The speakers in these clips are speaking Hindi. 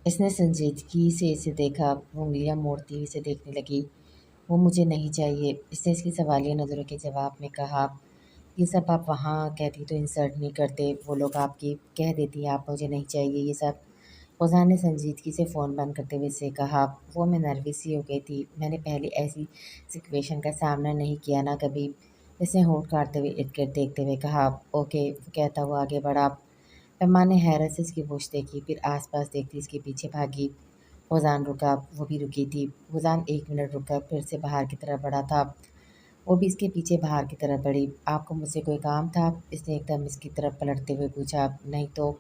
इसने संजीदगी से इसे देखा, वो उंगलियां मोड़ती हुई इसे देखने लगी। वो मुझे नहीं चाहिए, इसने इसकी सवालिया नज़रों के जवाब में कहा। ये सब आप वहाँ कहती तो इंसल्ट नहीं करते, वो लोग आपकी कह देती आप मुझे नहीं चाहिए ये सब। फौजान ने संजीदगी से फ़ोन बंद करते हुए से कहा। वो मैं नर्वस ही हो गई थी, मैंने पहले ऐसी सिचुएशन का सामना नहीं किया ना कभी। इसने होठ काटते हुए इर्द गिर्द देखते हुए कहा। ओके, वो कहता हुआ आगे बढ़ा। पेमा ने हैरत से इसकी पूछ देखी, फिर आसपास देखती इसके पीछे भागी। फौजान रुका, वो भी रुकी थी। फौजान 1 मिनट रुका, फिर से बाहर की तरफ बढ़ा था। वो भी इसके पीछे बाहर की तरफ बढ़ी। आपको मुझसे कोई काम था? इसने एकदम इसकी तरफ पलटते हुए पूछा। नहीं तो,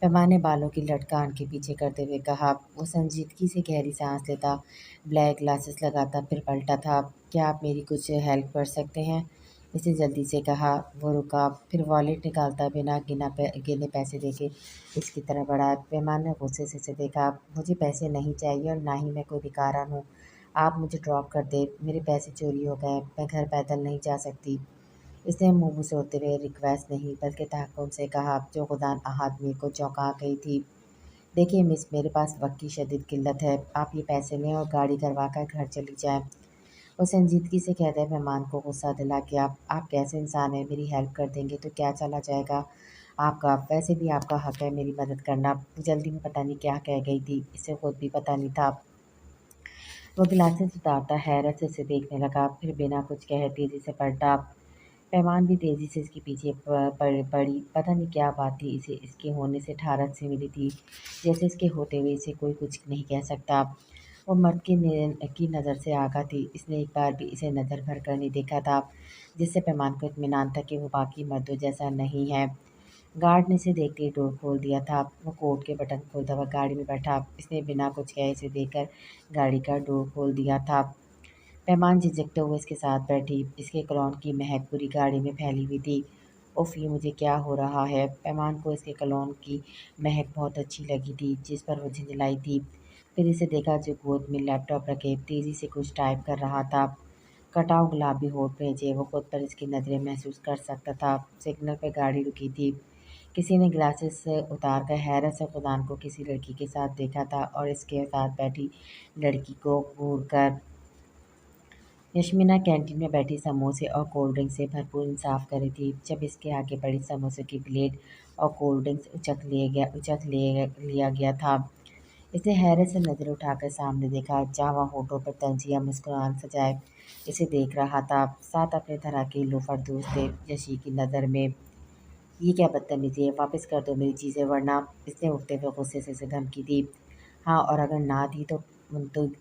पेमा ने बालों की लटकान के पीछे करते हुए कहा। वो संजीदगी से गहरी सांस लेता, ब्लैक ग्लासेस लगाता, फिर पलटा था। क्या आप मेरी कुछ हेल्प कर सकते हैं? इसने जल्दी से कहा। वो रुका, फिर वॉलेट निकालता बिना गिने पैसे देके इसकी तरफ बढ़ा। पेमा ने गुस्से से इसे देखा। मुझे पैसे नहीं चाहिए और ना ही मैं कोई भिखारन हूँ। आप मुझे ड्रॉप कर दे, मेरे पैसे चोरी हो गए, मैं घर पैदल नहीं जा सकती। इसने मुंह सोते हुए रिक्वेस्ट नहीं बल्कि तहकुम से कहा, जो खुदा आदमी को चौंका गई थी। देखिए मिस, मेरे पास वक्त की शदीद किल्लत है, आप ये पैसे लें और गाड़ी करवा कर घर चली जाएं। वो संजीदगी से कहते हैं। मेहमान को गुस्सा दिला के आप कैसे इंसान हैं, मेरी हेल्प कर देंगे तो क्या चला जाएगा आपका? वैसे भी आपका हक है मेरी मदद करना। जल्दी में पता नहीं क्या कह गई थी, इसे खुद भी पता नहीं था। वो गिलासेस उतारता हैरत से इसे देखने लगा, फिर बिना कुछ कहे तेजी से पलटा। पैमान भी तेजी से इसके पीछे पड़ी। पता नहीं क्या बात थी, इसे इसके होने से ठारत सी मिली थी, जैसे इसके होते हुए इसे कोई कुछ नहीं कह सकता। वो मर्द की नज़र से आगा थी, इसने एक बार भी इसे नज़र भर कर नहीं देखा था, जिससे पैमान को इत्मीनान था कि वो बाकी मर्दों जैसा नहीं है। गार्ड ने इसे देखते ही डोर खोल दिया था। वो कोट के बटन खोलता हुआ गाड़ी में बैठा। इसने बिना कुछ कहे इसे देखकर गाड़ी का डोर खोल दिया था। पैमान झिझकते हुए इसके साथ बैठी। इसके कलौन की महक पूरी गाड़ी में फैली हुई थी। उफ़, ये मुझे क्या हो रहा है? पैमान को इसके कलौन की महक बहुत अच्छी लगी थी, जिस पर वो झिंझलाई थी। फिर इसे देखा जो गोद में लैपटॉप रखे तेजी से कुछ टाइप कर रहा था। कटाव गुलाबी होठ भेजे, वो खुद पर इसकी नज़रें महसूस कर सकता था। सिग्नल पर गाड़ी रुकी थी। किसी ने ग्लासेस उतार कर हैरत से खुदान को किसी लड़की के साथ देखा था और इसके साथ बैठी लड़की को घूर कर। यशमीना कैंटीन में बैठी समोसे और कोल्ड ड्रिंक से भरपूर इंसाफ कर रही थी, जब इसके आगे पड़ी समोसे की प्लेट और कोल्ड ड्रिंक्स उचक लिया गया था। इसने हैरत से नज़र उठाकर सामने देखा, जहाँ होठों पर तंजिया मुस्कुराहट सजाए इसे देख रहा था। साथ अपने तरह के लोफर दोस्त थे। यशी की नज़र में ये क्या बदतमीजी है, वापस कर दो मेरी चीज़ें वरना। इसने उठते हुए गुस्से से इसे धमकी दी। हाँ, और अगर ना दी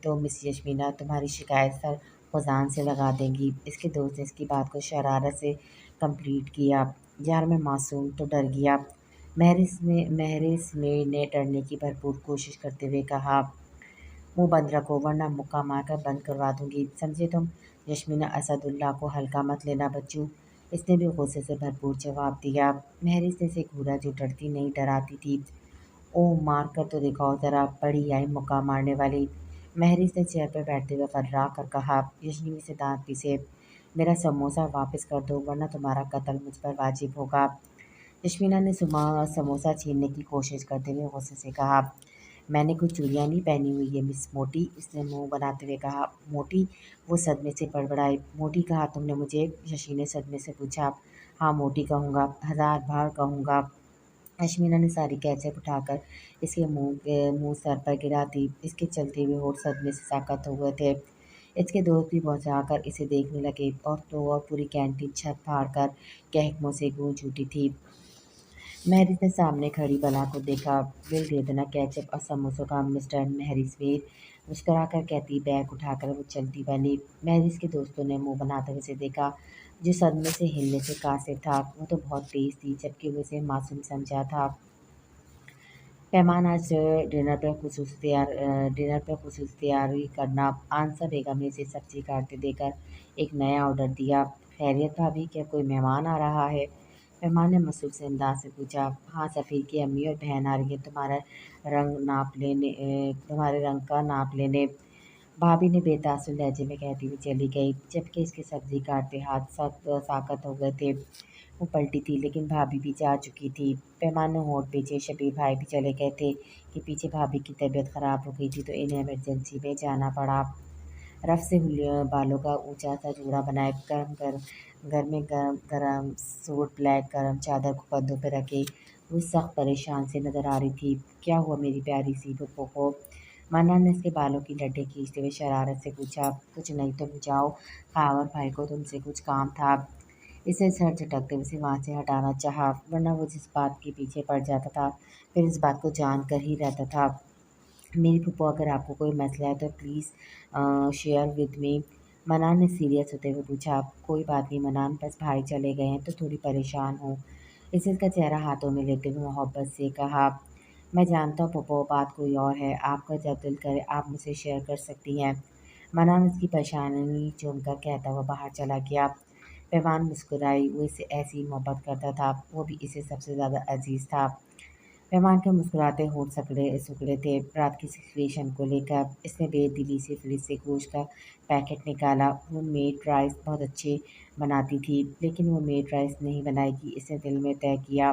तो मिस यशमीना तुम्हारी शिकायत सर फौजान से लगा देंगी। इसके दोस्त ने इसकी बात को शरारत से कंप्लीट किया। यार मैं मासूम तो डर गया। महरिस में ने डरने की भरपूर कोशिश करते हुए कहा। मुंह बंद रखो वरना मुक्का मारकर बंद करवा दूंगी, समझे तुम? यशमीना असदुल्ला को हल्का मत लेना बच्चू। इसने भी गुस्से से भरपूर जवाब दिया। महरिस ने से घूरा जो डरती नहीं डराती थी। ओह, मार कर तो दिखाओ ज़रा, बड़ी आई मुक्का मारने वाली। महरिस ने चेयर पर बैठते हुए फर्रा कर कहा। यशमीन से दांत पीसे। मेरा समोसा वापस कर दो वरना तुम्हारा कत्ल मुझ पर वाजिब होगा। यशमीना ने समोसा छीनने की कोशिश करते हुए गुस्से से कहा। मैंने कोई चूड़ियाँ नहीं पहनी हुई है मिस मोटी, इसने मुंह बनाते हुए कहा। मोटी? वो सदमे से बड़बड़ाई। मोटी कहा तुमने मुझे? शशि ने सदमे से पूछा। हाँ मोटी कहूँगा, 1000 बार कहूँगा। अश्मीना ने सारी कैचअप उठाकर इसके मुंह सर पर गिरा दी। इसके चलते हुए होठ सदमे से साकत हो गए थे। इसके दोस्त भी पहुंचाकर इसे देखने लगे और तो और पूरी कैंटीन छत फाड़ कर कहकमों से गूंज उठी थी। महरिस ने सामने खड़ी बला को देखा। बिल दे देना केचप और समोसों का मिस्टर महरिस वीर, मुस्कुराकर कहती बैग उठाकर वो चलती बनी। महरिस के दोस्तों ने मुंह बनाते हुए उसे देखा, जो सदमे से हिलने से कासिर था। वो तो बहुत तेज थी, जबकि वो उसे मासूम समझा था। पैमान आज डिनर पर खुसूस तैयारी करना। आंसर बेगम ने इसे सब्जी काटते देकर एक नया ऑर्डर दिया। खैरियत भाभी, क्या कोई मेहमान आ रहा है? मेहमान ने मसरूफ़ से अंदाज से पूछा। हाँ, सफ़ीर की अम्मी और बहन आ रही है तुम्हारे रंग का नाप लेने। भाभी ने बेतासुर लहजे में कहती हुई चली गई, जबकि इसके सब्जी काटते हाथ सख्त साकत हो गए थे। वो पलटी थी लेकिन भाभी भी जा चुकी थी। पैमान ने होंठ पीछे, शबीर भाई भी चले गए थे कि पीछे भाभी की तबीयत ख़राब हो गई थी तो इन्हें इमरजेंसी में जाना पड़ा। रफ से बालों का ऊंचा सा जूड़ा बनाए घर में गरम गरम सूट ब्लैक गरम चादर को कंधों पे रखे वो सख्त परेशान से नजर आ रही थी। क्या हुआ मेरी प्यारी सी पुप्पो को? मन्ना ने उसके बालों की लट्टें खींचते हुए शरारत से पूछा। कुछ नहीं, तुम जाओ, खावर भाई को तुमसे कुछ काम था। इसे सर झटकते उसे वहाँ से हटाना चाहा, वरना वो जिस बात के पीछे पड़ जाता था फिर इस बात को जान कर ही रहता था। मेरी फूफो, अगर आपको कोई मसला है तो प्लीज़ शेयर विद मी। मनान ने सीरियस होते हुए पूछा। कोई बात नहीं मनान, बस भाई चले गए हैं तो थोड़ी परेशान हूँ। इसे का चेहरा हाथों में लेते हुए मोहब्बत से कहा। मैं जानता हूँ पप्पो, बात कोई और है, आपका जब दिल करे आप मुझसे शेयर कर सकती हैं। मनान उसकी परेशानी चूमकर कहता हुआ बाहर चला गया। पैमान मुस्कुराई, वो इसे ऐसी मोहब्बत करता था, वो भी इसे सबसे ज़्यादा अजीज़ था। मेहमान के मुस्कुराते होंठ सिकुड़े सिकुड़े थे। रात की सिचुएशन को लेकर इसने बेदिली से फ्रिज से गोश्त का पैकेट निकाला। वो मेड राइस बहुत अच्छे बनाती थी लेकिन वो मेड राइस नहीं बनाएगी, इसने दिल में तय किया।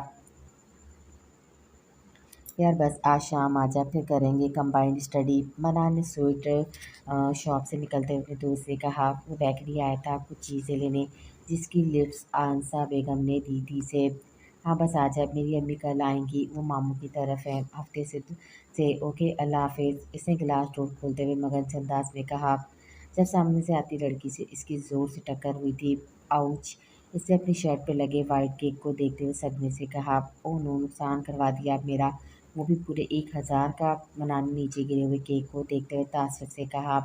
यार बस आज शाम आ जा, फिर करेंगे कंबाइंड स्टडी। मनान ने स्वेटर शॉप से निकलते हुए अपने दोस्त से कहा। वो बेकरी आया था कुछ चीज़ें लेने जिसकी लिस्ट आंसा बेगम ने दी थी से। हाँ बस आ जा, मेरी अम्मी कल आएंगी, वो मामू की तरफ है हफ्ते से ओके अल्लाह हाफिज़। इसने गिलास टोट खोलते हुए मगन से अंदाज में कहा। जब सामने से आती लड़की से इसकी ज़ोर से टक्कर हुई थी। आउच। इसने अपनी शर्ट पे लगे वाइट केक को देखते हुए सदमे से कहा। ओह नो, नुकसान करवा दिया आप मेरा, वो भी पूरे 1,000 का। मनान ने नीचे गिरे हुए केक को देखते हुए तासुब से कहा।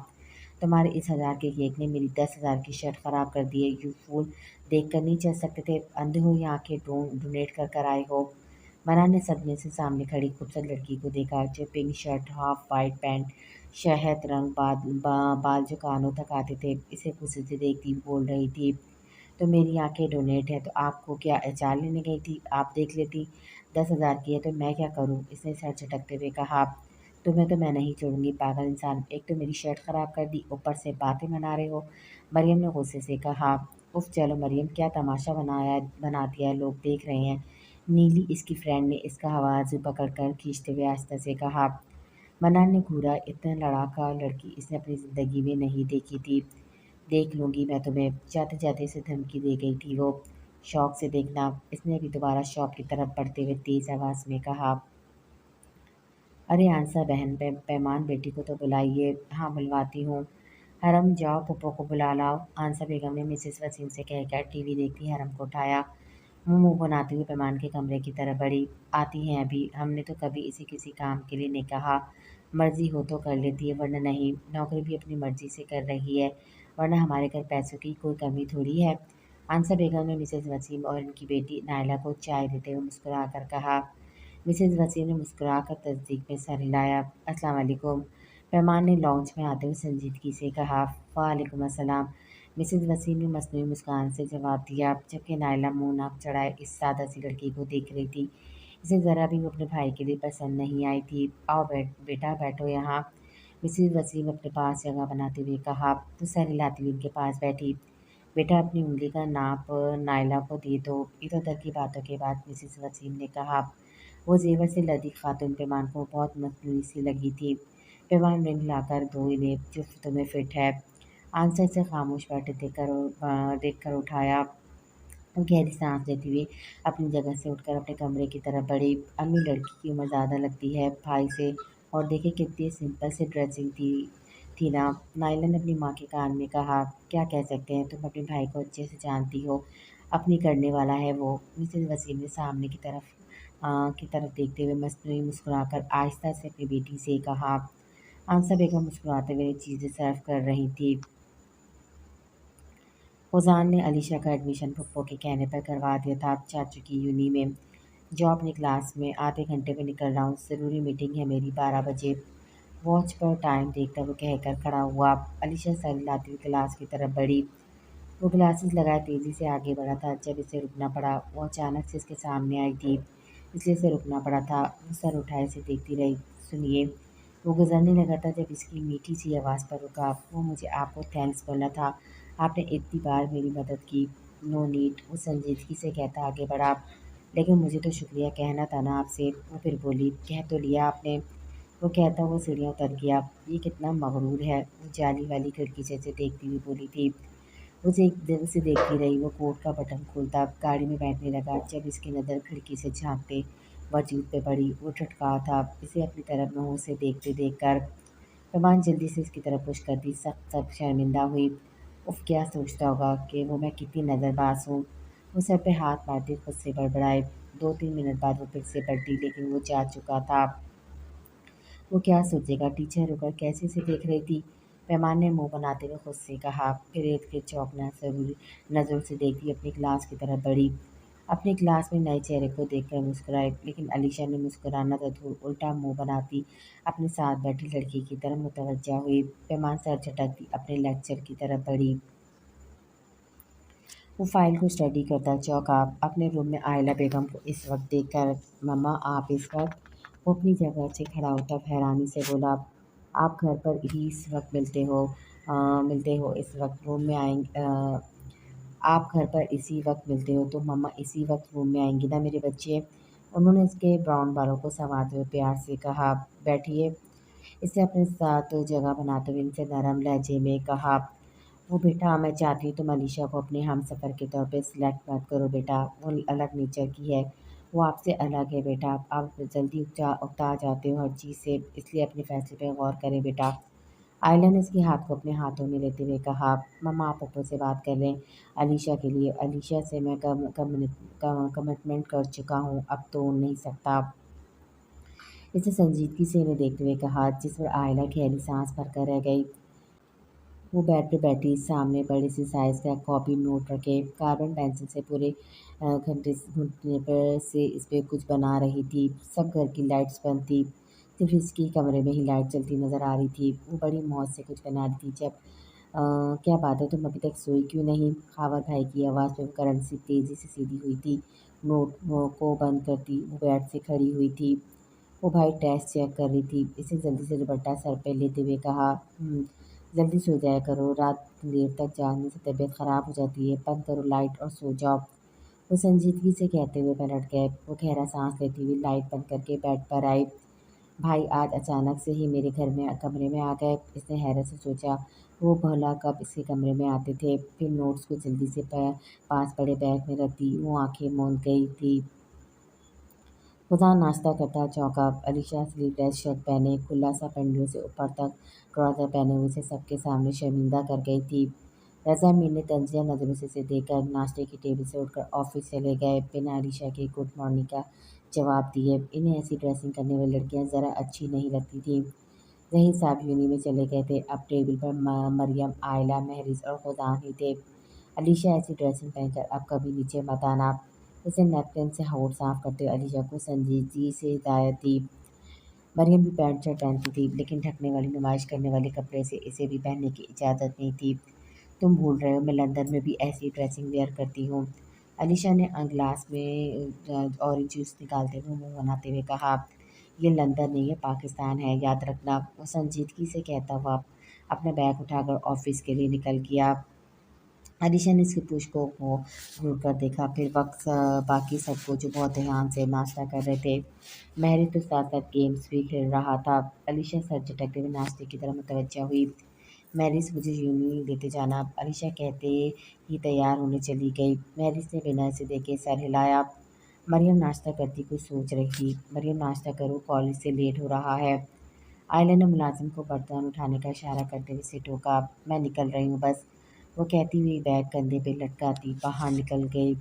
तुम्हारे इस 1,000 के केक ने मेरी 10,000 की शर्ट ख़राब कर दी है, यू फूल। देख कर नहीं चल सकते थे, अंधे हो या आंखें डोनेट कर कर आए हो? मनान ने सदमे से सामने खड़ी खूबसूरत लड़की को देखा जो pink shirt half white pant शहद रंग बाल जो कानों तक आते थे इसे खुशी से देखती बोल रही थी। तो मेरी आंखें डोनेट है तो आपको क्या एचआर लेने गई थी, आप देख लेती। 10,000 की है तो मैं क्या करूँ? इसने सर झटकते हुए कहा। तुम्हें तो मैं नहीं छोड़ूंगी पागल इंसान, एक तो मेरी शर्ट खराब कर दी ऊपर से बातें बना रहे हो। मरियम ने गुस्से से कहा। उफ चलो मरियम, क्या तमाशा बना दिया है, लोग देख रहे हैं। नीली इसकी फ्रेंड ने इसका आवाज़ पकड़कर खींचते हुए आस्था से कहा। मनान ने घूरा, इतना लड़ाका लड़की इसने अपनी ज़िंदगी में नहीं देखी थी। देख लूँगी मैं तुम्हें, जाते जाते इसे धमकी दे गई थी वो। शौक से देखना, इसने भी दोबारा शॉप की तरफ बढ़ते हुए तेज़ आवाज़ में कहा। अरे आंसा बहन, पैमान बेटी को तो बुलाइए। हाँ बुलवाती हूँ। हरम जाओ पप्पो को बुला लाओ। आंसा बेगम ने मिसेस वसीम से कहकर टीवी देखती हरम को उठाया। मुंह बनाते हुए पैमान के कमरे की तरफ बढ़ी। आती हैं अभी, हमने तो कभी इसे किसी काम के लिए नहीं कहा। मर्जी हो तो कर लेती है वरना नहीं, नौकरी भी अपनी मर्जी से कर रही है, वरना हमारे घर पैसों की कोई कमी थोड़ी है। आंसा बेगम ने मिसेस वसीम और उनकी बेटी नायला को चाय देते हुए मुस्कुरा कर कहा। मिसेस वसीम ने मुस्कुराकर तस्दीक में सर हिलाया। अस्सलाम वालेकुम। पैमान ने लॉन्च में आते हुए संजीदगी से कहा। वालेकुम अस्सलाम। मिसेस वसीम ने मस्नूई मुस्कान से जवाब दिया जबकि नायला मुंह नाक चढ़ाए इस सादा सी लड़की को देख रही थी। इसे ज़रा भी वो अपने भाई के लिए पसंद नहीं आई थी। आओ बेटा बैठो यहाँ। मिसेस वसीम अपने पास जगह बनाते हुए कहा। तो सर हिलाती हुई उनके पास बैठी। बेटा अपनी उंगली का नाप नायला को दे दो। इधर उधर की बातों के बाद मिसेस वसीम ने कहा। वो जेवर से लदी खातून पैमान को बहुत मसनूई सी लगी थी। पैमान रिंग लाकर दो इन्हें जो तुम्हें फिट है। आंसर से खामोश बैठे देखकर उठाया। वो गहरी सांस लेती हुई अपनी जगह से उठकर अपने कमरे की तरफ बढ़ी। अम्मी, लड़की की उम्र ज़्यादा लगती है भाई से, और देखे कितनी सिंपल सी ड्रेसिंग थी ना। नायला ने अपनी माँ के कान में कहा। क्या कह सकते हैं, तुम अपने भाई को अच्छे से जानती हो, अपनी करने वाला है वो। मिसेस वसीम ने सामने की तरफ देखते हुए मस्नूई मुस्कुराकर आहिस्ता से अपनी बेटी से कहा। आंसा बेगम मुस्कुराते हुए चीज़ें सर्व कर रही थी। फौजान ने अलीशा का एडमिशन पप्पो के कहने पर करवा दिया था चाचू की यूनी में। जॉब अपनी क्लास में आधे घंटे में निकल रहा हूँ, ज़रूरी मीटिंग है मेरी 12 बजे। वॉच पर टाइम देखता हुए कहकर खड़ा हुआ। अलीशा सर हिलाती हुई क्लास की तरफ बढ़ी। वो ग्लासेस लगाए तेज़ी से आगे बढ़ा था। जब इसे रुकना पड़ा वो अचानक से इसके सामने आई थी, इसलिए इसे रुकना पड़ा था। वो सर उठाए से देखती रही। सुनिए। वो गुजरने लगा था जब इसकी मीठी सी आवाज़ पर रुका। वो मुझे आपको थैंक्स बोलना था, आपने इतनी बार मेरी मदद की। नो नीड, वो संजीदगी से कहता आगे बढ़ा। लेकिन मुझे तो शुक्रिया कहना था ना आपसे। वो फिर बोली, कह तो लिया आपने। वो कहता हुआ सीढ़ियाँ उतर गया। ये कितना मगरूर है, वो जाली वाली खिड़की से देखती हुई बोली थी। उसे एक दिल से देखती रही। वो कोट का बटन खोलता, गाड़ी में बैठने लगा। जब इसकी नज़र खिड़की से झांकते वजूद पे पड़ी, वो ठटका था। इसे अपनी तरफ मुँह से देखते देखकर कमान जल्दी से इसकी तरफ पुश कर दी। सख्त सख्त शर्मिंदा हुई। उफ, क्या सोचता होगा कि वो मैं कितनी नज़रबाज हूँ। वो सर पे हाथ मारते खुद से बड़बड़ाए। 2-3 मिनट बाद वो फिर से पलटी, लेकिन वो जा चुका था। वो क्या सोचेगा, टीचर होकर कैसे से देख रही थी। पैमान ने मुंह बनाते हुए खुद से कहा, फिर इर्द गिर्द चौंकना जरूरी नज़रों से देखती अपनी क्लास की तरफ बढ़ी। अपनी क्लास में नए चेहरे को देखकर मुस्कुराई, लेकिन अलीशा ने मुस्कुराना तो दूर, उल्टा मुंह बनाती अपने साथ बैठी लड़की की तरफ मुतवज्जा हुई। पैमान सर झटकती अपने लेक्चर की तरफ बढ़ी। वो फाइल को स्टडी करता चौंका। अपने रूम में आयला बेगम को इस वक्त देखकर, मम्मा आप इस वक्त? वो अपनी जगह से खड़ा होता हैरानी से बोला, आप घर पर ही इस वक्त मिलते हो इस वक्त रूम में आएंगे, आप घर पर इसी वक्त मिलते हो तो मम्मा इसी वक्त रूम में आएंगी ना मेरे बच्चे। उन्होंने इसके ब्राउन बालों को संवारते हुए प्यार से कहा, बैठिए। इसने अपने साथ जगह बनाते हुए इनसे नरम लहजे में कहा, वो बेटा मैं चाहती हूँ तुम अलीशा को अपने हमसफ़र के तौर पे सिलेक्ट मत करो बेटा। वो अलग नेचर की है, वो आपसे अलग है बेटा। आप जल्दी उकता जाते हो हर चीज़ से, इसलिए अपने फैसले पे गौर करें बेटा। आयला ने इसके हाथ को अपने हाथों में लेते हुए कहा, मम्मा आप ऊपर से बात कर लें अलीशा के लिए। अलीशा से मैं कमिटमेंट कर चुका हूँ, अब तो नहीं सकता। इसे संजीदगी से इन्हें देखते हुए कहा, जिस पर आयला गहरी सांस भरकर रह गई। वो बेड पे बैठी सामने बड़ी सी साइज़ का कॉपी नोट रखे कार्बन पेंसिल से पूरे घुटने पर से इस पे कुछ बना रही थी। सब घर की लाइट्स बंद थी, सिर्फ इसकी कमरे में ही लाइट चलती नज़र आ रही थी। वो बड़ी मौज से कुछ बना रही थी। क्या बात है, तुम अभी तक सोई क्यों नहीं? खावर भाई की आवाज़ पे करंट सी तेज़ी से सीधी हुई थी। नोट को बंद करती वो बेड से खड़ी हुई थी। वो भाई टेस्ट चेक कर रही थी। इसे जल्दी से दुपट्टा सर पे लेते हुए कहा, जल्दी सो जाया करो, रात देर तक जागने से तबीयत ख़राब हो जाती है, बंद करो लाइट और सो जाओ। वो संजीदगी से कहते हुए पलट गए। वो गहरा सांस लेती हुई लाइट बंद करके बेड पर आई। भाई आज अचानक से ही मेरे कमरे में आ गए, इसने हैरत से सोचा। वो भला कब इसके कमरे में आते थे। फिर नोट्स को जल्दी से पास पड़े बैग में रख दी। वो आंखें मूंद गई थी। खुदा नाश्ता करता चौंका। अलीशा स्लीवलेस शर्ट पहने, खुला सा पंडियों से ऊपर तक ट्राउज़र पहने हुए से सबके सामने शर्मिंदा कर गई थी। रज़ा मीर ने तंजिया नज़रों से इसे देखकर नाश्ते की टेबल से उठकर ऑफिस चले गए, बिना अलीशा के गुड मॉर्निंग का जवाब दिए। इन्हें ऐसी ड्रेसिंग करने वाली लड़कियां ज़रा अच्छी नहीं लगती थीं। ज़हीर साहब यूनि में चले गए थे। अब टेबल पर मरियम, आयला, महरिज और खुदान ही थे। अलीशा ऐसी ड्रेसिंग पहनकर अब कभी नीचे मत आना। उसे नैपकिन से होंठ साफ करते हुए अलीशा को संजीदगी से हिदायत दी। मरियम भी पैंट शर्ट पहनती थी, लेकिन ढकने वाली नुमाइश करने वाले कपड़े से इसे भी पहनने की इजाज़त नहीं थी। तुम भूल रहे हो, मैं लंदन में भी ऐसी ड्रेसिंग वेयर करती हूँ। अलीशा ने गिलास में ऑरेंज जूस निकालते हुए मुंह बनाते हुए कहा, ये लंदन नहीं है, पाकिस्तान है, याद रखना। वो संजीदगी से कहता हुआ अपना बैग उठाकर ऑफिस के लिए निकल गया। अलीशा ने इसकी पूछ को घूर कर देखा, फिर बाकी सबको जो बहुत ध्यान से नाश्ता कर रहे थे। महरी तो साथ साथ गेम्स भी खेल रहा था। अलीशा सर झटकते हुए नाश्ते की तरफ मुतवज्जा हुई। मैरिस मुझे यूनियन लेते जाना, अलीशा कहते ही तैयार होने चली गई। मैरिस ने बिना इसे देखे सर हिलाया। मरियम नाश्ता करती कुछ सोच रही थी। मरियम नाश्ता करो, कॉलेज से लेट हो रहा है। आयला ने मुलाजिम को बर्तन उठाने का इशारा करते हुए उसे टोका। मैं निकल रही हूँ बस, वो कहती हुई बैग कंधे पे लटकाती बाहर निकल गई।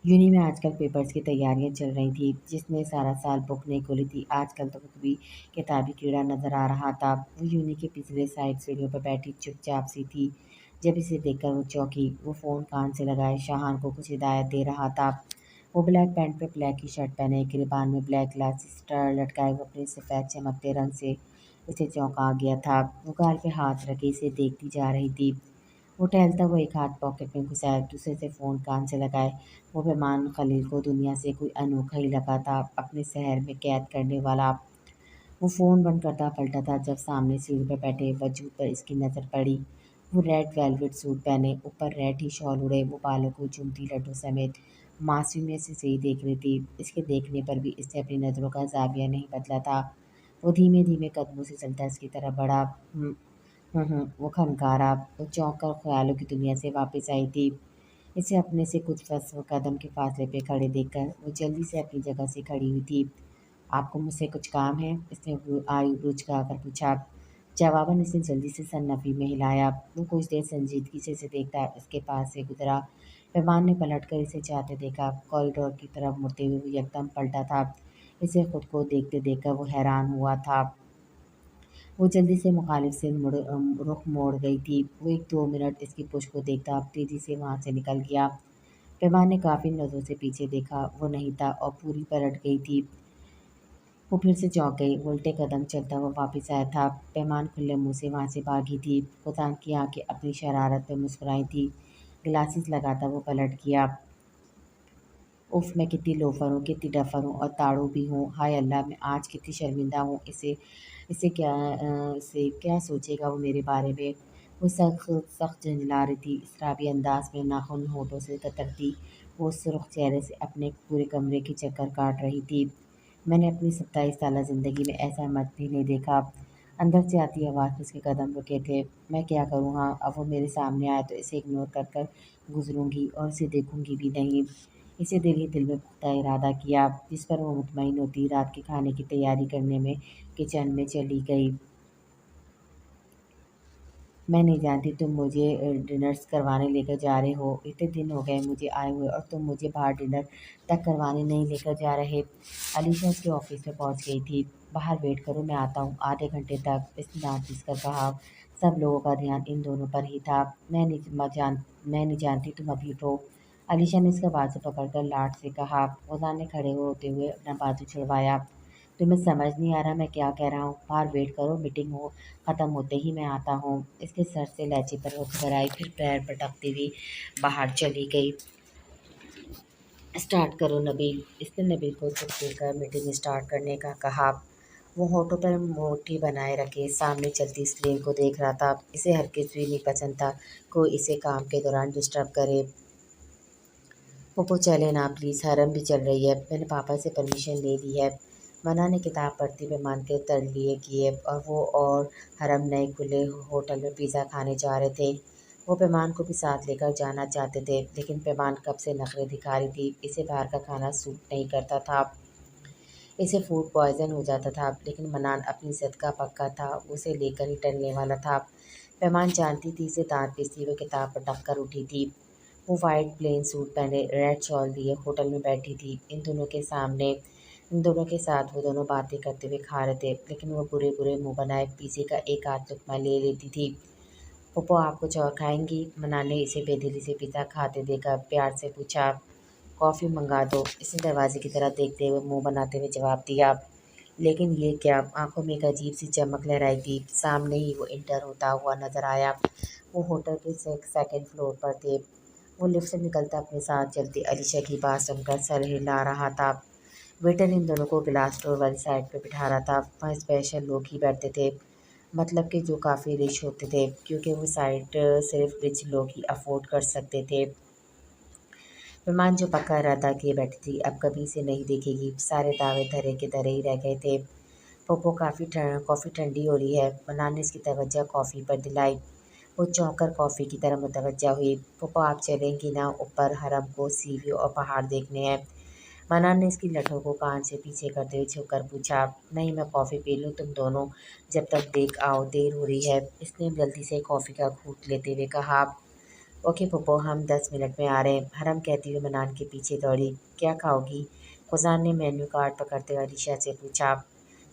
यूनी में आजकल पेपर्स की तैयारियां चल रही थी। जिसने सारा साल बुक नहीं खोली थी, आजकल तो वो भी किताबी कीड़ा नजर आ रहा था। वो यूनी के पिछले साइड सीढ़ियों पर बैठी चुपचाप सी थी। जब इसे देखकर वो चौंकी। वो फ़ोन कान से लगाए शाहान को कुछ हिदायत दे रहा था। वो ब्लैक पैंट पे ब्लैक की शर्ट पहने, गिरबान में ब्लैक ग्लासेस लटकाए हुए अपने सफ़ेद चमकते रंग से इसे चौंका गया था। वो गाल पे हाथ रखे इसे देखती जा रही थी। वो टहलता हुआ एक हाथ पॉकेट में घुसाए, दूसरे से फ़ोन कान से लगाए। वो मेहमान खलील को दुनिया से कोई अनोखा ही लगा था, अपने शहर में कैद करने वाला। वो फ़ोन बंद करता पलटा था जब सामने सीढ़ी पर बैठे वजूद पर इसकी नज़र पड़ी। वो रेड वेलवेट सूट पहने, ऊपर रेड ही शॉल ओढ़े, वो बालों को चूमती लड्डू समेत मासूमियत से ही देख रही थी। इसके देखने पर भी इसने अपनी नज़रों का ज़ाविया नहीं बदला था। वो धीमे-धीमे कदमों से चलता इसकी तरफ बढ़ा। वो खनकारा, वो चौंक कर ख़्यालों की दुनिया से वापस आई थी। इसे अपने से कुछ कदम के फासले पे खड़े देखकर वो जल्दी से अपनी जगह से खड़ी हुई थी। "आपको मुझसे कुछ काम है?" इसने आईब्रो झुकाकर पूछा। जवाबन इसने जल्दी से सन्नपी में हिलाया। वो कुछ देर संजीदगी से इसे देखता इसके पास से गुजरा। मेहमान ने पलटकर इसे जाते देखा। कॉरिडोर की तरफ मुड़ते हुए वो एकदम पलटा था। इसे खुद को देखते देखकर वो हैरान हुआ था। वो जल्दी से मुखालिफ से रुख मोड़ गई थी। वो 1-2 मिनट इसकी पुश्त को देखता तेजी से वहाँ से निकल गया। मेहमान ने काफ़ी नज़रों से पीछे देखा, वो नहीं था और पूरी पलट गई थी। वो फिर से चौंक गई। वो उल्टे कदम चलता हुआ वापस आया था। मेहमान खुले मुँह से वहाँ से भागी थी। खुदान की आँखें अपनी शरारत पे मुस्कुराई थी। ग्लासेस लगाता वो पलट गया। उफ़! मैं कितनी लोफ़र हूँ, कितनी डफ़र हूँ और ताड़ू भी हूँ। हाय अल्लाह! मैं आज कितनी शर्मिंदा हूँ। इसे क्या सोचेगा वो मेरे बारे में? वो सख्त सख्त झंझला रही थी। इसराबी अंदाज़ में नाख़ुन होठों से कतरती वो सुर्ख़ चेहरे से अपने पूरे कमरे के चक्कर काट रही थी। मैंने अपनी 27 साला ज़िंदगी में ऐसा मर्द भी नहीं देखा। अंदर से आती आवाज़ में उसके कदम रुके थे। मैं क्या करूँ हाँ, अब वो मेरे सामने आए तो इसे इग्नोर कर कर गुज़रूँगी और इसे देखूँगी भी नहीं। इसे दिल ही दिल में पुख्ता इरादा किया, जिस पर वो मुतमईन होती रात के खाने की तैयारी करने में किचन में चली गई। मैं नहीं जानती तुम मुझे डिनर्स करवाने लेकर जा रहे हो। इतने दिन हो गए मुझे आए हुए और तुम मुझे बाहर डिनर तक करवाने नहीं लेकर जा रहे। अलीशा उसके ऑफिस में पहुंच गई थी। बाहर वेट करो मैं आता हूँ आधे घंटे तक, इसने दाँत पीसकर कहा। सब लोगों का ध्यान इन दोनों पर ही था। मैं नहीं जानती तुम अभी उठो। अलीशा ने इसका बाजू पकड़कर लाड से कहा। उदा ने खड़े होते हुए अपना बाजू छुड़वाया। तुम्हें समझ नहीं आ रहा मैं क्या कह रहा हूँ। बाहर वेट करो, मीटिंग हो ख़त्म होते ही मैं आता हूँ। इसके सर से लहजे पर उठकर आई, फिर पैर पटकती हुई बाहर चली गई। स्टार्ट करो नबील। इसने नबील को चुप देकर मीटिंग स्टार्ट करने का कहा। वो होठों पर मुट्ठी बनाए रखे सामने चलती स्क्रीन को देख रहा था। इसे हरगिज़ भी नहीं पसंद था कोई इसे काम के दौरान डिस्टर्ब करे। पप्पू चले ना प्लीज़, हरम भी चल रही है। मैंने पापा से परमिशन ले ली है। मना ने किताब पढ़ती हुए मान के तरलिए किए और वो और हरम नए खुले होटल में पिज़्ज़ा खाने जा रहे थे। वो पैमान को भी साथ लेकर जाना चाहते थे, लेकिन पैमान कब से नखरे दिखा रही थी। इसे बाहर का खाना सूट नहीं करता था। इसे फूड पॉइज़न हो जाता था, लेकिन मनान अपनी ज़िद का पक्का था। उसे लेकर ही टलने वाला था। पैमान जानती थी इसे दाँत पीसती हुए किताब पटक कर उठी थी। वो वाइट प्लेन सूट पहने रेड शॉल लिए होटल में बैठी थी। इन दोनों के साथ वो दोनों बातें करते हुए खा रहे थे, लेकिन वो बुरे बुरे मुंह बनाए पिज़्ज़े का एक आध लुक़मा ले लेती थी। पप्पू आप कुछ और खाएंगी? मना ने इसे बेदिली से पिज़्ज़ा खाते देखा प्यार से पूछा। कॉफ़ी मंगा दो, इसने दरवाजे की तरफ देखते हुए मुंह बनाते हुए जवाब दिया। लेकिन ये क्या? आंखों में एक अजीब सी चमक लहराई थी। सामने ही वो इंटर होता हुआ नजर आया। वो होटल के सेकंड फ्लोर पर थे। वो लिफ्ट से निकलता अपने साथ चलती अलीशा की बात सुनकर सर हिला रहा था। वेटर इन दोनों को ग्लास डोर वाली साइड पे बिठा रहा था। वहाँ स्पेशल लोग ही बैठते थे, मतलब कि जो काफ़ी रिच होते थे, क्योंकि वो साइड सिर्फ रिच लोग ही अफोर्ड कर सकते थे। मेहमान जो पक्का इरादा किए बैठी थी अब कभी इसे नहीं देखेगी। सारे दावे धरे के धरे ही रह गए थे। पोपो कॉफ़ी ठंडी हो रही है। मनान ने इसकी तवज्जो कॉफ़ी पर दिलाई। वो चौंक कर कॉफ़ी की तरफ मुतवज्जा हुई। पोपो आप चलेंगी ना? ऊपर हरम को सी व्यू और पहाड़ देखने हैं। मनान ने इसकी लठों को कान से पीछे करते हुए झुककर पूछा। नहीं मैं कॉफ़ी पी लूँ, तुम दोनों जब तक देख आओ, देर हो रही है। इसने जल्दी से कॉफ़ी का घूंट लेते हुए कहा। ओके पप्पू हम 10 मिनट में आ रहे हैं, हरम कहती हुई मनान के पीछे दौड़ी। क्या खाओगी? खुजान ने मेन्यू कार्ड पकड़ते हुए अलीशा से पूछा।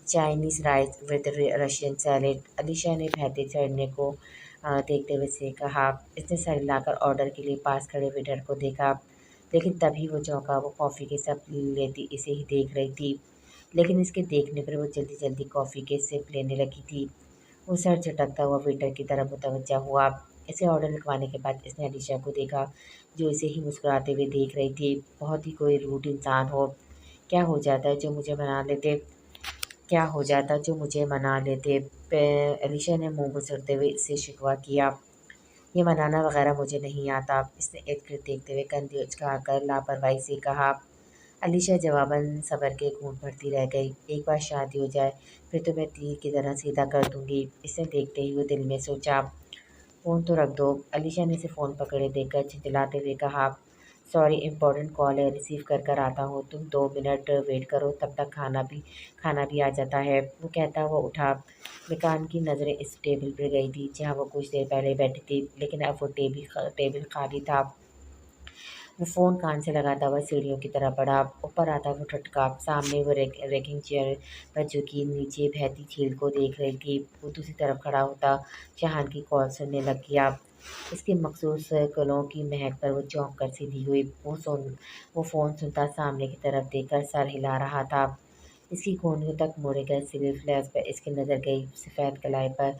Chinese rice with Russian salad, Alisha ने बहते चढ़ने को देखते हुए से कहा। इसने सर हिलाकर ऑर्डर के लिए पास खड़े वेटर को देखा, लेकिन तभी वो चौंका। वो कॉफ़ी के सब लेती इसे ही देख रही थी, लेकिन इसके देखने पर वो जल्दी जल्दी कॉफ़ी के सिप लेने लगी थी। वो सर झटकता हुआ वेटर की तरफ मुतवज्जा हुआ। इसे ऑर्डर लिखवाने के बाद इसने अलीशा को देखा, जो इसे ही मुस्कुराते हुए देख रही थी। बहुत ही कोई रूड इंसान हो। क्या हो जाता है जो मुझे मना लेते क्या हो जाता जो मुझे मना लेते? अलीशा ने मुंह बुसरते हुए इससे शिकवा किया। ये मनाना वगैरह मुझे नहीं आता, इसने इर्द-गिर्द देखते हुए कंधे उचकाकर लापरवाही से कहा। अलीशा जवाबन सबर के घूंट भरती रह गई। एक बार शादी हो जाए फिर तो मैं तीर की तरह सीधा कर दूंगी, इसने देखते ही वो दिल में सोचा। फ़ोन तो रख दो, अलीशा ने उसे फ़ोन पकड़े देकर झिंझलाते हुए कहा। सॉरी, इम्पोर्टेंट कॉल है, रिसीव कर कर आता हूँ, तुम 2 मिनट वेट करो, तब तक खाना भी आ जाता है। वो कहता हुआ उठा। मिकान की नज़रें इस टेबल पर गई थी जहाँ वो कुछ देर पहले बैठी थी, लेकिन अब वो टेबल खाली था। वो फ़ोन कान से लगाता हुआ सीढ़ियों की तरफ बढ़ा। ऊपर आता वो ठटका। सामने वो रैकिंग चेयर पर झुकी नीचे बहती झील को देख रही थी। वो दूसरी तरफ खड़ा होता शहान की कॉल सुनने लग गया। इसके मखसूस गलों की महक पर वो चौंक कर सीधी हुई। वो फ़ोन सुनता सामने की तरफ देखकर सर हिला रहा था। इसकी कोहनियों तक मुड़े गए सिविल फ्लैश पर इसकी नज़र गई। सफ़ेद कलाई पर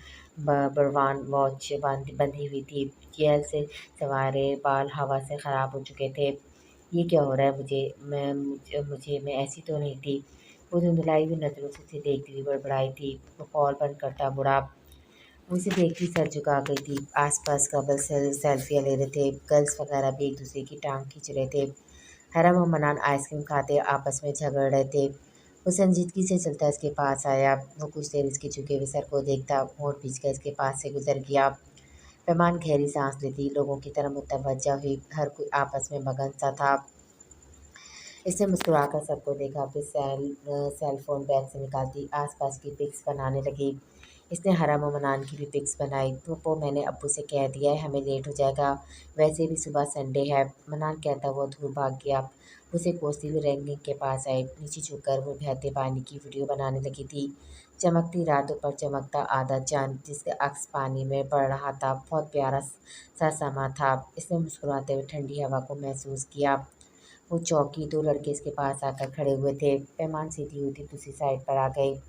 बरवान वॉच बंधी हुई थी। जेल से सवारे बाल हवा से ख़राब हो चुके थे। ये क्या हो रहा है मैं ऐसी तो नहीं थी। वो धुंधलाई हुई नज़रों से उसे देखती हुई बड़बड़ाई थी। वो कॉल बंद करता मुड़ा। वो उसे देखती सर झुका गई थी। आसपास कपल सेल्फियाँ ले रहे थे। गर्ल्स वगैरह भी एक दूसरे की टांग खींच रहे थे। हरम और मनान आइसक्रीम खाते आपस में झगड़ रहे थे। वो संजीदगी से चलता इसके पास आया। वो कुछ देर इसके झुके हुए सर को देखता, होंठ खींचकर इसके पास से गुजर गया। पैमान गहरी सांस लेती, लोगों की तरफ मुतवज्जा हुई। हर कोई आपस में मगन सा था। इसने मुस्कुराकर सबको देखा, फिर सेल फोन बैग से निकालती आसपास की पिक्स बनाने लगी। इसने हरम और मनान की भी पिक्स बनाई। तो मैंने अब्बू से कह दिया है हमें लेट हो जाएगा, वैसे भी सुबह संडे है। मनान कहता हुआ दूर भाग गया। उसे कोसती हुई रैंकिंग के पास आई। नीचे झुककर वो बहते पानी की वीडियो बनाने लगी थी। चमकती रातों पर चमकता आधा चांद जिसका अक्स पानी में पड़ रहा था, बहुत प्यारा सा समा था। इसने मुस्कुराते हुए ठंडी हवा को महसूस किया। वो चौकी, दो लड़के इसके पास आकर खड़े हुए थे। पैमान सीधी हुई थी, दूसरी साइड पर आ गई,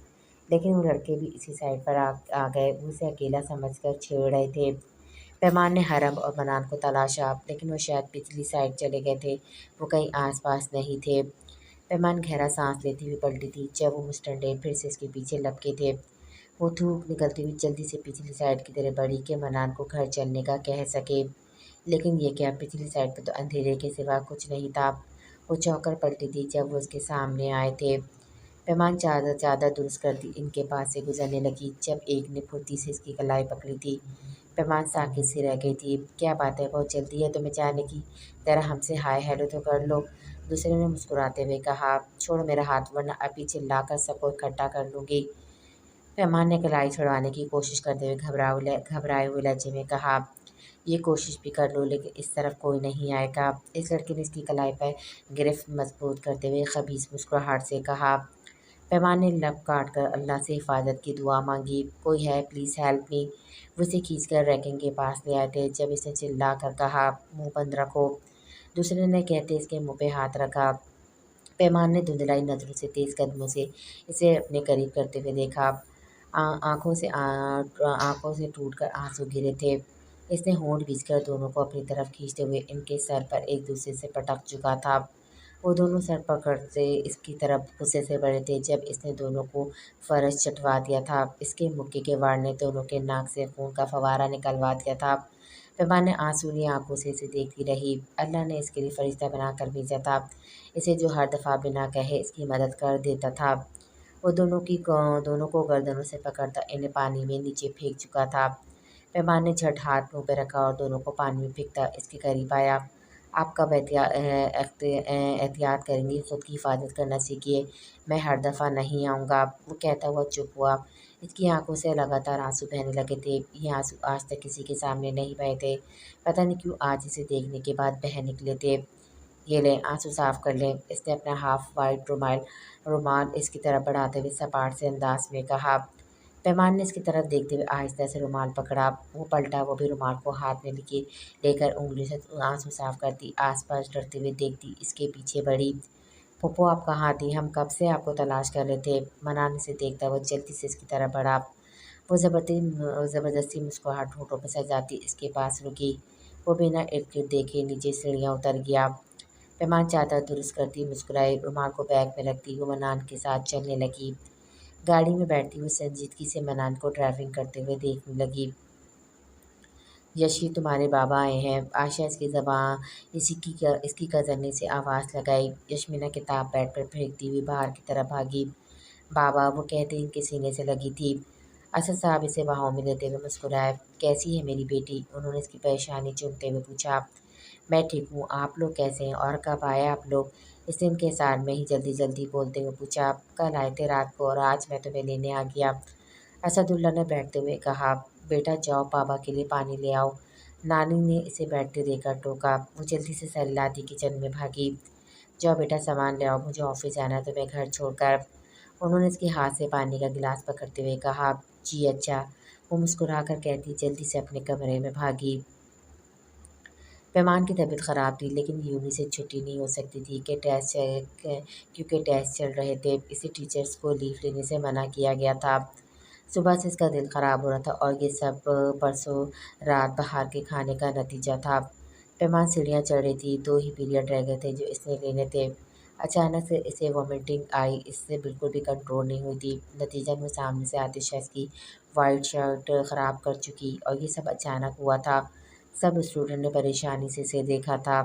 लेकिन वो लड़के भी इसी साइड पर आ गए। वो उसे अकेला समझकर छेड़ रहे थे। पैमान ने हरम और मनान को तलाशा, लेकिन वो शायद पिछली साइड चले गए थे। वो कहीं आसपास नहीं थे। पैमान गहरा सांस लेती हुई पलटी थी जब वो मुस्टंडे फिर से इसके पीछे लपके थे। वो थूक निकलती हुई जल्दी से पिछली साइड की तरफ बढ़ी कि मनान को घर चलने का कह सके, लेकिन ये क्या, पिछली साइड पर तो अंधेरे के सिवा कुछ नहीं था। वो चौंक कर पलटी थी जब वो उसके सामने आए थे। पैमान चादर दुरुस्त करती इनके पास से गुजरने लगी जब एक ने फुर्ती से इसकी कलाई पकड़ी थी। पैमान साकित सी रह गई थी। क्या बात है, बहुत जल्दी है तुम्हें जाने की? ज़रा हमसे हाय हेलो तो कर लो। दूसरे ने मुस्कुराते हुए कहा। छोड़ मेरा हाथ, वरना अभी चिल्लाकर सबको इकट्ठा कर लूँगी। पैमान ने कलाई छुड़वाने की कोशिश करते हुए घबराए हुए लहजे में कहा। ये कोशिश भी कर लो, लेकिन इस तरफ कोई नहीं आएगा। इस लड़के ने इसकी कलाई पर गिरफ्त मजबूत करते हुए खबीस मुस्कुराहट से कहा। पैमान ने लब काट कर अल्लाह से हिफाजत की दुआ मांगी। कोई है, प्लीज़ हेल्प मी। वो उसे खींचकर रैकिंग के पास ले आए थे जब इसने चिल्ला कर कहा, मुंह बंद रखो। दूसरे ने कहते इसके मुंह पे हाथ रखा। पैमान ने धुंधलाई नज़रों से तेज़ कदमों से इसे अपने करीब करते हुए देखा। आँखों से टूटकर आंसू गिरे थे। इसने होंठ खींचकर दोनों को अपनी तरफ खींचते हुए इनके सर पर एक दूसरे से पटक चुका था। वो दोनों सर पकड़ते इसकी तरफ गुस्से से बढ़े थे जब इसने दोनों को फर्श चटवा दिया था। इसके मुक्के के वार ने दोनों के नाक से खून का फवारा निकलवा दिया था। पैमा ने आंसूनी आंखों से इसे देखती रही। अल्लाह ने इसके लिए फरिश्ता बनाकर भेजा था, इसे जो हर दफ़ा बिना कहे इसकी मदद कर देता था। वो दोनों को गर्दनों से पकड़ता इन्हें पानी में नीचे फेंक चुका था। पैमान ने झट हाथ मुंह पे रखा और दोनों को पानी में फेंकता इसके करीब आया। आप कब एहतियात करेंगी, खुद की हिफाजत करना सीखिए, मैं हर दफ़ा नहीं आऊँगा। वो कहता हुआ चुप हुआ। इसकी आंखों से लगातार आंसू बहने लगे थे। ये आंसू आज तक किसी के सामने नहीं बहे थे। पता नहीं क्यों आज इसे देखने के बाद बह निकले थे। ये लें, आंसू साफ कर लें। इसने अपना हाफ वाइट रुमाल इसकी तरफ बढ़ाते हुए सपाट से अंदाज में कहा। पैमान ने इसकी तरफ देखते हुए आहिस्ता से रुमाल पकड़ा। वो पलटा, वो भी रुमाल को हाथ में लेकर उंगली से आंसू साफ करती आसपास डरते हुए देखती इसके पीछे बढ़ी। फूफो, आप कहाँ थी? हम कब से आपको तलाश कर रहे थे। मनाने से देखता हुआ जल्दी से इसकी तरफ बढ़ा। वो ज़बरदस्ती मुस्कुराहट होठों पर सजाती इसके पास रुकी। वो बिना इर्द गिर्द देखे नीचे सीढ़ियाँ उतर गया। पैमान चादर दुरुस्त करती मुस्कुराई, रुमाल को बैग में रखती वो मनान के साथ चलने लगी। गाड़ी में बैठती हुई संजीदगी से मनान को ड्राइविंग करते हुए देखने लगी। यशी तुम्हारे बाबा आए हैं। आशा इसकी ज़बां इसकी कज़न ने इसे आवाज़ लगाई। यशमीना किताब बेड पर फेंकती हुई बाहर की तरफ भागी। बाबा, वो कहते इनके सीने से लगी थी। असद साहब इसे बाहों में लेते हुए मुस्कुराए। कैसी है मेरी बेटी? उन्होंने इसकी परेशानी चूमते हुए पूछा। मैं ठीक हूँ, आप लोग कैसे हैं और कब आए आप लोग? इसने इनके साथ में ही जल्दी जल्दी बोलते हुए पूछा। कल आए थे रात को और आज मैं तुम्हें लेने आ गया, असदुल्ला ने बैठते हुए कहा। बेटा जाओ पापा के लिए पानी ले आओ, नानी ने इसे बैठते देखकर टोका। वो जल्दी से सहलाती किचन में भागी। जाओ बेटा सामान ले आओ, मुझे ऑफिस जाना है तुम्हें घर छोड़कर, उन्होंने इसके हाथ से पानी का गिलास पकड़ते हुए कहा। जी अच्छा, वो मुस्कुरा कर कहती जल्दी से अपने कमरे में भागी। पैमान की तबीयत ख़राब थी लेकिन यूनी से छुट्टी नहीं हो सकती थी क्योंकि टेस्ट चल रहे थे। इसे टीचर्स को लीव लेने से मना किया गया था। सुबह से इसका दिल ख़राब हो रहा था और ये सब परसों रात बाहर के खाने का नतीजा था। पैमान सीढ़ियाँ चढ़ रही थी। 2 ही पीरियड रह गए थे जो इसने लेने थे। अचानक से इसे वॉमिटिंग आई। इससे बिल्कुल भी कंट्रोल नहीं हुई थी। नतीजा में सामने से आतिशा इसकी वाइट शर्ट ख़राब कर चुकी और ये सब अचानक हुआ था। सब स्टूडेंट ने परेशानी से इसे देखा था।